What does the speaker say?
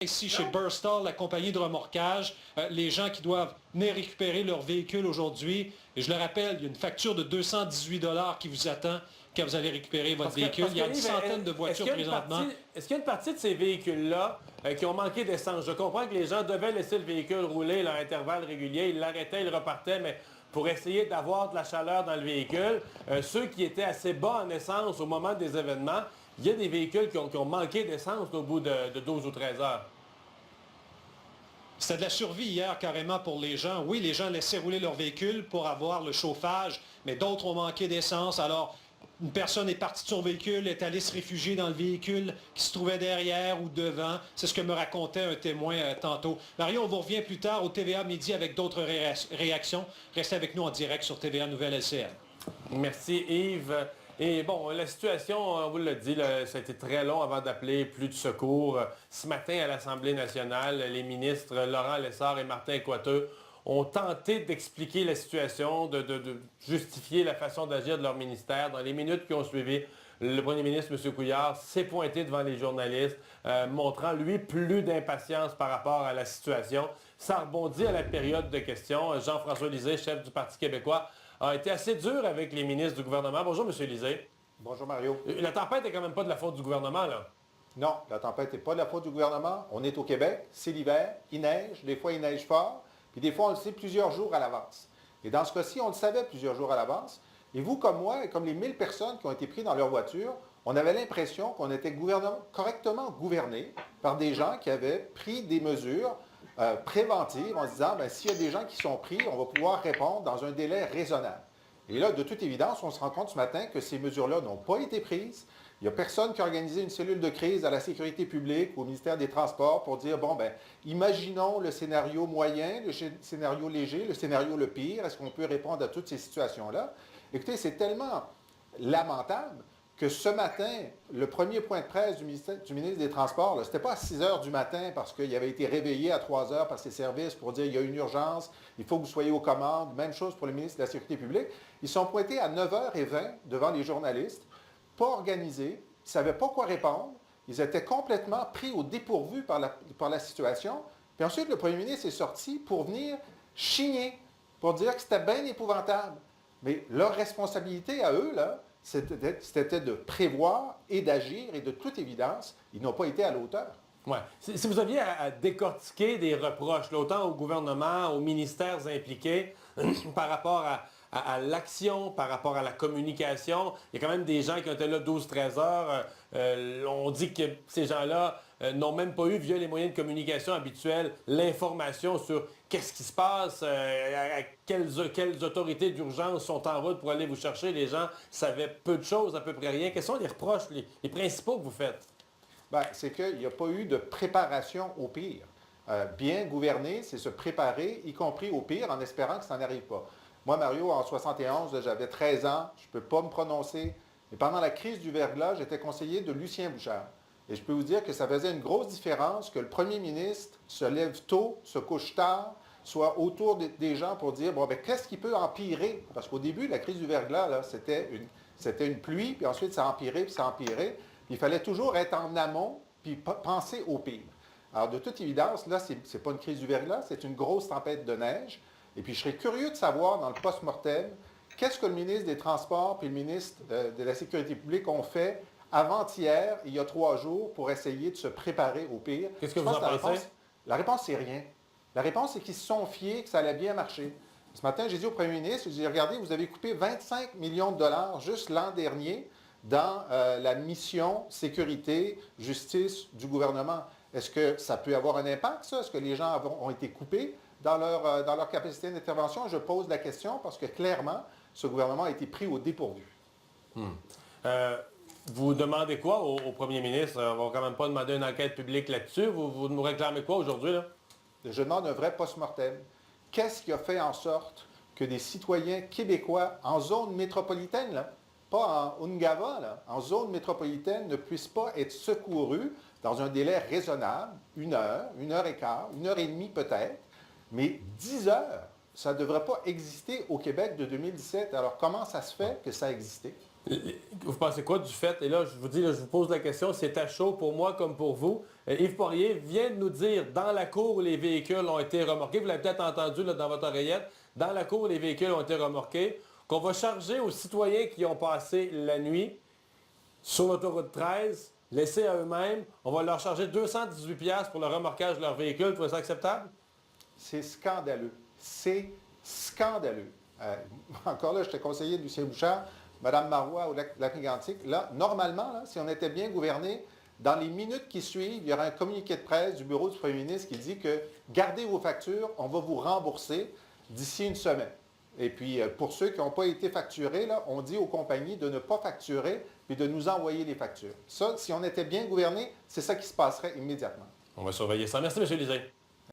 Ici, chez Burstall, la compagnie de remorquage, les gens qui doivent venir récupérer leur véhicule aujourd'hui. Et je le rappelle, il y a une facture de 218 $ qui vous attend quand vous allez récupérer votre véhicule. Il y a une centaine de voitures présentement. Est-ce qu'il y a une partie de ces véhicules-là qui ont manqué d'essence? Je comprends que les gens devaient laisser le véhicule rouler à intervalles réguliers. Ils l'arrêtaient, ils repartaient, mais pour essayer d'avoir de la chaleur dans le véhicule, ceux qui étaient assez bas en essence au moment des événements, il y a des véhicules qui ont manqué d'essence au bout de 12 ou 13 heures. C'était de la survie hier carrément pour les gens. Oui, les gens laissaient rouler leur véhicule pour avoir le chauffage, mais d'autres ont manqué d'essence. Alors, une personne est partie de son véhicule, est allée se réfugier dans le véhicule qui se trouvait derrière ou devant. C'est ce que me racontait un témoin tantôt. Mario, on vous revient plus tard au TVA Midi avec d'autres réactions. Restez avec nous en direct sur TVA Nouvelle LCN. Merci Yves. Et bon, la situation, on vous l'a dit, là, ça a été très long avant d'appeler plus de secours. Ce matin, à l'Assemblée nationale, les ministres Laurent Lessard et Martin Coiteux ont tenté d'expliquer la situation, de justifier la façon d'agir de leur ministère. Dans les minutes qui ont suivi, le premier ministre, M. Couillard, s'est pointé devant les journalistes, montrant, lui, plus d'impatience par rapport à la situation. Ça rebondit à la période de questions. Jean-François Lisée, chef du Parti québécois, a été assez dur avec les ministres du gouvernement. Bonjour, M. Lisée. Bonjour, Mario. La tempête n'est quand même pas de la faute du gouvernement, là. Non, la tempête n'est pas de la faute du gouvernement. On est au Québec, c'est l'hiver, il neige, des fois il neige fort, puis des fois on le sait plusieurs jours à l'avance. Et dans ce cas-ci, on le savait plusieurs jours à l'avance. Et vous, comme moi, et comme les 1000 personnes qui ont été prises dans leur voiture, on avait l'impression qu'on était correctement gouverné par des gens qui avaient pris des mesures préventives en se disant, bien, s'il y a des gens qui sont pris, on va pouvoir répondre dans un délai raisonnable. Et là, de toute évidence, on se rend compte ce matin que ces mesures-là n'ont pas été prises. Il n'y a personne qui a organisé une cellule de crise à la sécurité publique ou au ministère des Transports pour dire, bon, bien, imaginons le scénario moyen, le scénario léger, le scénario le pire. Est-ce qu'on peut répondre à toutes ces situations-là? Écoutez, c'est tellement lamentable que ce matin, le premier point de presse du ministre des Transports, ce n'était pas à 6 heures du matin parce qu'il avait été réveillé à 3 heures par ses services pour dire il y a une urgence, il faut que vous soyez aux commandes. Même chose pour le ministre de la Sécurité publique. Ils sont pointés à 9h20 devant les journalistes, pas organisés, ils ne savaient pas quoi répondre. Ils étaient complètement pris au dépourvu par la situation. Puis ensuite, le premier ministre est sorti pour venir chigner, pour dire que c'était bien épouvantable. Mais leur responsabilité à eux, là, c'était de prévoir et d'agir, et de toute évidence, ils n'ont pas été à l'auteur. Ouais. Si vous aviez à décortiquer des reproches, là, autant au gouvernement, aux ministères impliqués, par rapport à l'action, par rapport à la communication, il y a quand même des gens qui ont été là 12-13 heures. On dit que ces gens-là n'ont même pas eu, via les moyens de communication habituels, l'information sur qu'est-ce qui se passe, quelles autorités d'urgence sont en route pour aller vous chercher. Les gens savaient peu de choses, à peu près rien. Quels sont les reproches, les principaux que vous faites? Bien, c'est qu'il n'y a pas eu de préparation au pire. Bien gouverner, c'est se préparer, y compris au pire, en espérant que ça n'arrive pas. Moi, Mario, en 71, j'avais 13 ans, je ne peux pas me prononcer. Mais pendant la crise du verglas, j'étais conseiller de Lucien Bouchard. Et je peux vous dire que ça faisait une grosse différence que le premier ministre se lève tôt, se couche tard, soit autour des gens pour dire, bon, bien, qu'est-ce qui peut empirer? Parce qu'au début, la crise du verglas, là, c'était une pluie, puis ensuite ça empirait, puis ça empirait. Il fallait toujours être en amont, puis penser au pire. Alors, de toute évidence, là, ce n'est pas une crise du verglas, c'est une grosse tempête de neige. Et puis, je serais curieux de savoir, dans le post-mortem, qu'est-ce que le ministre des Transports et le ministre de la Sécurité publique ont fait avant-hier, il y a 3 jours, pour essayer de se préparer au pire. Qu'est-ce que vous en pensez? La réponse, c'est rien. La réponse, c'est qu'ils se sont fiés que ça allait bien marcher. Ce matin, j'ai dit au premier ministre, j'ai dit, regardez, vous avez coupé 25 millions de dollars juste l'an dernier dans la mission sécurité, justice du gouvernement. Est-ce que ça peut avoir un impact, ça? Est-ce que les gens ont été coupés dans leur capacité d'intervention? Je pose la question parce que clairement, ce gouvernement a été pris au dépourvu. Vous demandez quoi au premier ministre? On ne va quand même pas demander une enquête publique là-dessus. Vous nous réclamez quoi aujourd'hui, là? Je demande un vrai post-mortem. Qu'est-ce qui a fait en sorte que des citoyens québécois en zone métropolitaine, là, pas en Ungava, là, en zone métropolitaine, ne puissent pas être secourus dans un délai raisonnable, 1 heure, 1 heure et quart, 1 heure et demie peut-être, mais 10 heures, ça ne devrait pas exister au Québec de 2017. Alors comment ça se fait que ça a existé? Vous pensez quoi du fait, et là, je vous dis, là, je vous pose la question, c'est à chaud pour moi comme pour vous. Yves Poirier vient de nous dire, dans la cour où les véhicules ont été remorqués, vous l'avez peut-être entendu là, dans votre oreillette, dans la cour où les véhicules ont été remorqués, qu'on va charger aux citoyens qui ont passé la nuit sur l'autoroute 13, laissés à eux-mêmes, on va leur charger 218$ pour le remorquage de leur véhicule. Vous trouvez ça acceptable? C'est scandaleux. C'est scandaleux. Encore là, j'étais conseiller de Lucien Bouchard, Mme Marois au Lac-Mégantic. Là, normalement, là, si on était bien gouverné, dans les minutes qui suivent, il y aura un communiqué de presse du bureau du premier ministre qui dit que gardez vos factures, on va vous rembourser d'ici une semaine. Et puis, pour ceux qui n'ont pas été facturés, là, on dit aux compagnies de ne pas facturer puis de nous envoyer les factures. Ça, si on était bien gouverné, c'est ça qui se passerait immédiatement. On va surveiller ça. Merci, M. Lisée.